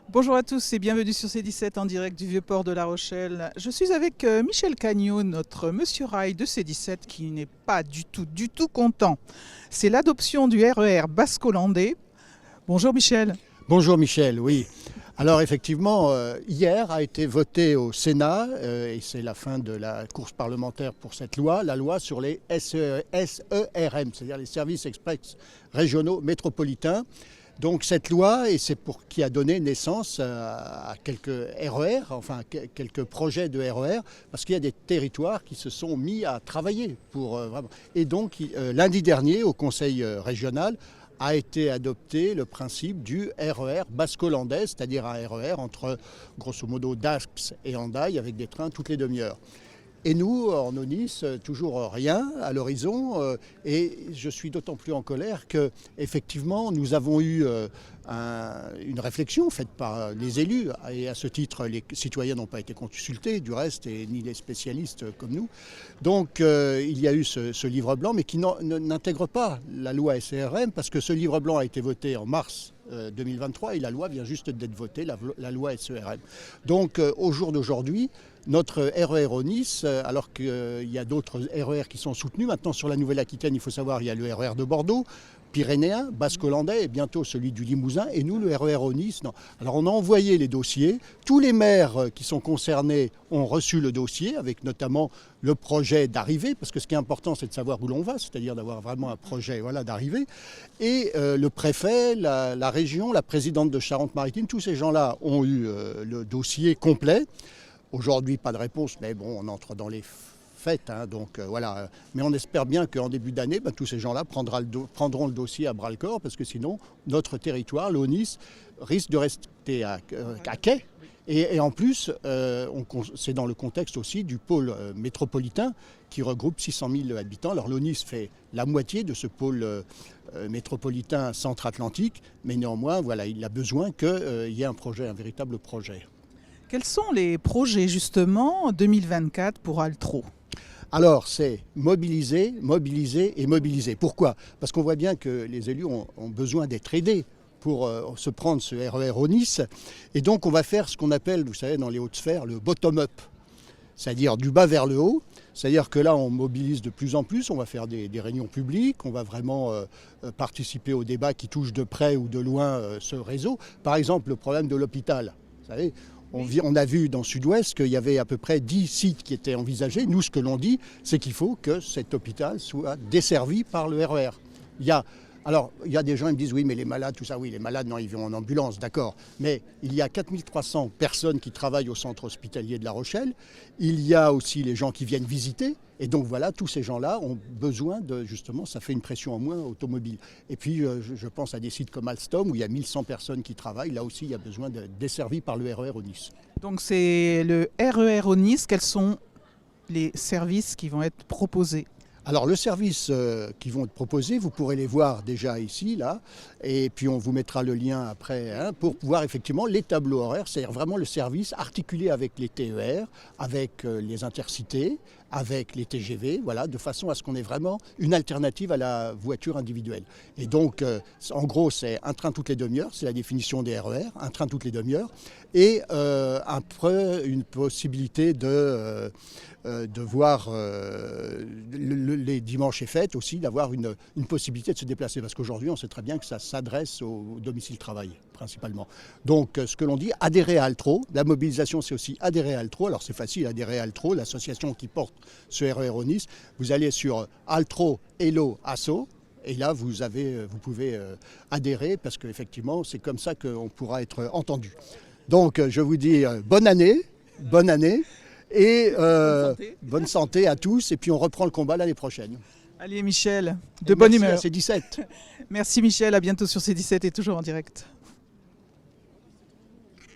Bonjour à tous et bienvenue sur C17 en direct du Vieux-Port de La Rochelle. Je suis avec Michel Cagnot, notre monsieur rail de C17 qui n'est pas du tout content. C'est l'adoption du RER basco-landais. Bonjour Michel. Bonjour Michel, oui. Alors effectivement, hier a été voté au Sénat, et c'est la fin de la course parlementaire pour cette loi, la loi sur les SERM, c'est-à-dire les services express régionaux métropolitains. Donc cette loi, et c'est pour qui a donné naissance à quelques RER, enfin quelques projets de RER, parce qu'il y a des territoires qui se sont mis à travailler pour vraiment. Et donc lundi dernier, au Conseil régional, a été adopté le principe du RER basco-landais, c'est-à-dire un RER entre, grosso modo, Dax et Hendaye, avec des trains toutes les demi-heures. Et nous, en Aunis, toujours rien à l'horizon. Et je suis d'autant plus en colère qu'effectivement, nous avons eu une réflexion faite par les élus. Et à ce titre, les citoyens n'ont pas été consultés, du reste, et ni les spécialistes comme nous. Donc, il y a eu ce livre blanc, mais qui n'intègre pas la loi SRM, parce que ce livre blanc a été voté en mars 2023 et la loi vient juste d'être votée, la loi SERM. Donc, au jour d'aujourd'hui, notre RER au Nice, alors qu'il y a d'autres RER qui sont soutenus. Maintenant, sur la Nouvelle-Aquitaine, il faut savoir, il y a le RER de Bordeaux, pyrénéen, basco-landais et bientôt celui du Limousin. Et nous, le RER au Nice, non. Alors, on a envoyé les dossiers. Tous les maires qui sont concernés ont reçu le dossier, avec notamment le projet d'arrivée, parce que ce qui est important, c'est de savoir où l'on va, c'est-à-dire d'avoir vraiment un projet d'arrivée. Et le préfet, la région, la présidente de Charente-Maritime, tous ces gens-là ont eu le dossier complet. Aujourd'hui, pas de réponse, mais bon, on entre dans les fêtes, donc voilà. Mais on espère bien qu'en début d'année, tous ces gens-là prendront le dossier à bras-le-corps, parce que sinon, notre territoire, l'Aunis, risque de rester à quai. Et en plus, c'est dans le contexte aussi du pôle métropolitain qui regroupe 600 000 habitants. Alors l'Aunis fait la moitié de ce pôle métropolitain centre-atlantique, mais néanmoins, voilà, il a besoin qu'il y ait un véritable projet. Quels sont les projets justement 2024 pour Altro ? Alors, c'est mobiliser, mobiliser et mobiliser. Pourquoi ? Parce qu'on voit bien que les élus ont besoin d'être aidés pour se prendre ce RER au Nice. Et donc, on va faire ce qu'on appelle, vous savez, dans les hautes sphères, le bottom-up. C'est-à-dire du bas vers le haut. C'est-à-dire que là, on mobilise de plus en plus. On va faire des réunions publiques. On va vraiment participer aux débats qui touchent de près ou de loin ce réseau. Par exemple, le problème de l'hôpital. Vous savez, on a vu dans Sud-Ouest qu'il y avait à peu près 10 sites qui étaient envisagés. Nous, ce que l'on dit, c'est qu'il faut que cet hôpital soit desservi par le RER. Il y a des gens qui me disent, oui, mais les malades, tout ça, oui, les malades, non, ils vont en ambulance, d'accord. Mais il y a 4300 personnes qui travaillent au centre hospitalier de La Rochelle. Il y a aussi les gens qui viennent visiter. Et donc voilà, tous ces gens-là ont besoin justement, ça fait une pression en moins automobile. Et puis, je pense à des sites comme Alstom, où il y a 1100 personnes qui travaillent. Là aussi, il y a besoin d'être desservi par le RER au Nice. Donc c'est le RER au Nice. Quels sont les services qui vont être proposés ? Alors, le service qui vont être proposés, vous pourrez les voir déjà ici, là, et puis on vous mettra le lien après pour voir effectivement les tableaux horaires, c'est-à-dire vraiment le service articulé avec les TER, avec les intercités, avec les TGV, voilà, de façon à ce qu'on ait vraiment une alternative à la voiture individuelle. Et donc, en gros, c'est un train toutes les demi-heures, c'est la définition des RER, un train toutes les demi-heures, et une possibilité de voir les dimanches et fêtes aussi, d'avoir une possibilité de se déplacer. Parce qu'aujourd'hui, on sait très bien que ça s'adresse au domicile-travail, principalement. Donc, ce que l'on dit, adhérer à Altro. La mobilisation, c'est aussi adhérer à Altro. Alors, c'est facile, adhérer à Altro, l'association qui porte ce RER au Nice. Vous allez sur Altro Hello Asso. Et là, vous pouvez adhérer, parce qu'effectivement, c'est comme ça qu'on pourra être entendu. Donc, je vous dis bonne année. Et bonne santé à tous. Et puis on reprend le combat l'année prochaine. Allez Michel, de bonne humeur. Merci à C17. Merci Michel, à bientôt sur C17 et toujours en direct.